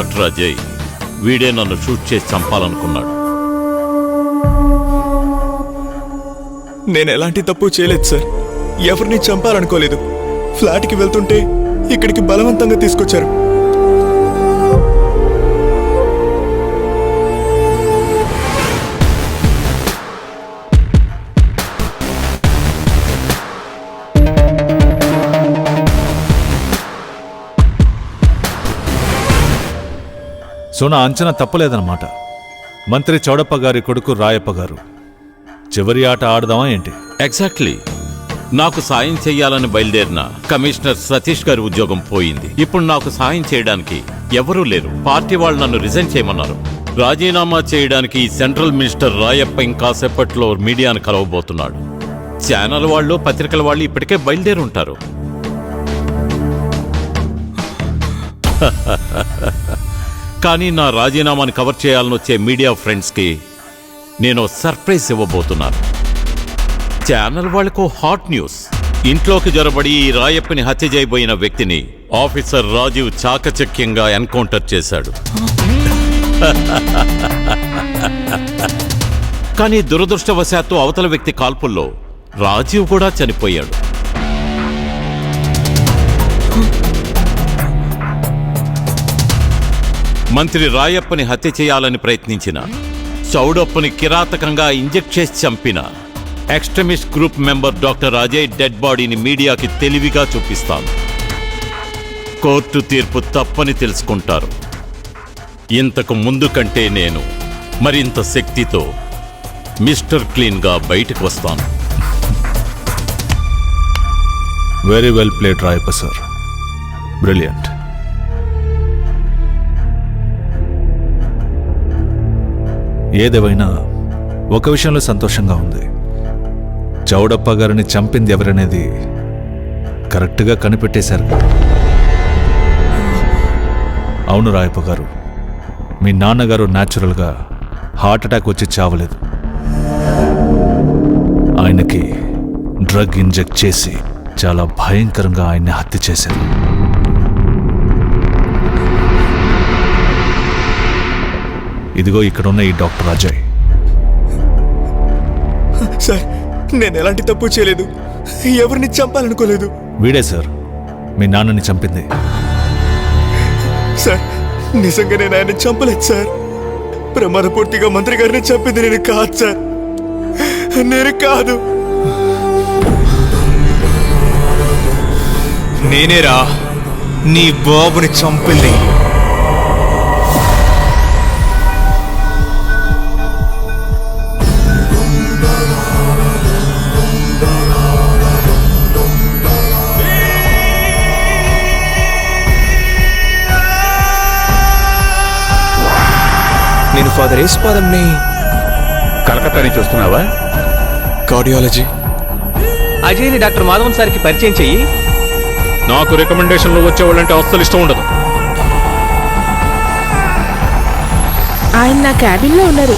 Doctor Ajay వీడే నన్ను shoot చేసి చంపాలనుకున్నాడు. నేను ఎలాంటి తప్పు చేయలేదు సార్. ఎవరిని చంపాలనుకోలేదు. ఫ్లాట్కి వెళ్తుంటే ఇక్కడికి బలవంతంగా తీసుకొచ్చారు. సో నా అంచనా తప్పలేదన్నమాట. మంత్రి చౌడప్ప గారి కొడుకు రాయప్ప గారు చివరి ఆట ఆడదామా ఏంటి? ఎగ్జాక్ట్లీ. నాకు సాయం చెయ్యాలని బయలుదేరిన కమిషనర్ సతీష్ గారి ఉద్యోగం పోయింది. ఇప్పుడు నాకు సాయం చేయడానికి ఎవరూ లేరు. పార్టీ వాళ్ళు నన్ను రిజైన్ చేయమన్నారు. రాజీనామా చేయడానికి సెంట్రల్ మినిస్టర్ రాయప్ప ఇంకాసేపట్లో మీడియాను కలవబోతున్నాడు. ఛానల్ వాళ్ళు పత్రికల వాళ్ళు ఇప్పటికే బయలుదేరి ఉంటారు. కానీ నా రాజీనామాని కవర్ చేయాలని వచ్చే మీడియా ఫ్రెండ్స్కి నేను సర్ప్రైజ్ ఇవ్వబోతున్నాను. ఛానల్ వాళ్లకు హాట్ న్యూస్. ఇంట్లోకి జొరబడి ఈ రాయప్పని హత్య చేయబోయిన వ్యక్తిని ఆఫీసర్ రాజీవ్ చాకచక్యంగా ఎన్కౌంటర్ చేశాడు. కానీ దురదృష్టవశాత్తు అవతల వ్యక్తి కాల్పుల్లో రాజీవ్ కూడా చనిపోయాడు. మంత్రి రాయప్పని హత్య చేయాలని ప్రయత్నించిన, చౌడప్పని కిరాతకంగా ఇంజెక్ట్ చేసి చంపిన extremist group member doctor Ajay dead బాడీని మీడియాకి తెలివిగా చూపిస్తాను. కోర్టు తీర్పు తప్పని తెలుసుకుంటారు. ఇంతకు ముందు కంటే నేను మరింత శక్తితో మిస్టర్ క్లీన్గా బయటకు వస్తాను. Very well played Rayappa sir. Brilliant. ఏదేవైనా ఒక విషయంలో సంతోషంగా ఉంది. చౌడప్ప గారిని చంపింది ఎవరనేది కరెక్ట్గా కనిపెట్టేశారు. అవును రాయప్ప గారు, మీ నాన్నగారు న్యాచురల్గా హార్ట్ అటాక్ వచ్చి చావలేదు. ఆయనకి డ్రగ్ ఇంజెక్ట్ చేసి చాలా భయంకరంగా ఆయన్ని హత్య చేశారు. ఇదిగో ఇక్కడున్న ఈ డాక్టర్ అజయ్. సార్, నేను ఎలాంటి తప్పు చేయలేదు. ఎవరిని చంపాలనుకోలేదు. వీడే సార్ మీ నాన్నని చంపింది. సార్, నిజంగా నేను ఆయన్ని చంపలేదు సార్. ప్రమాదపూర్తిగా మంత్రి గారిని చంపింది నేను కాదు సార్. నేను కాదు. నేనేరా నీ బాబుని చంపింది. నేను ఫాదర్ యేసుపాదంని. కలకత్తా నుంచి వస్తున్నావా? కార్డియాలజీ. అజయ్ని డాక్టర్ మాధవన్ సార్కి పరిచయం చెయ్యి. నాకు రికమెండేషన్లు వచ్చేవాళ్ళంటే అస్సలు ఇష్టం ఉండదు. ఆయన నా క్యాబిన్లో ఉన్నారు.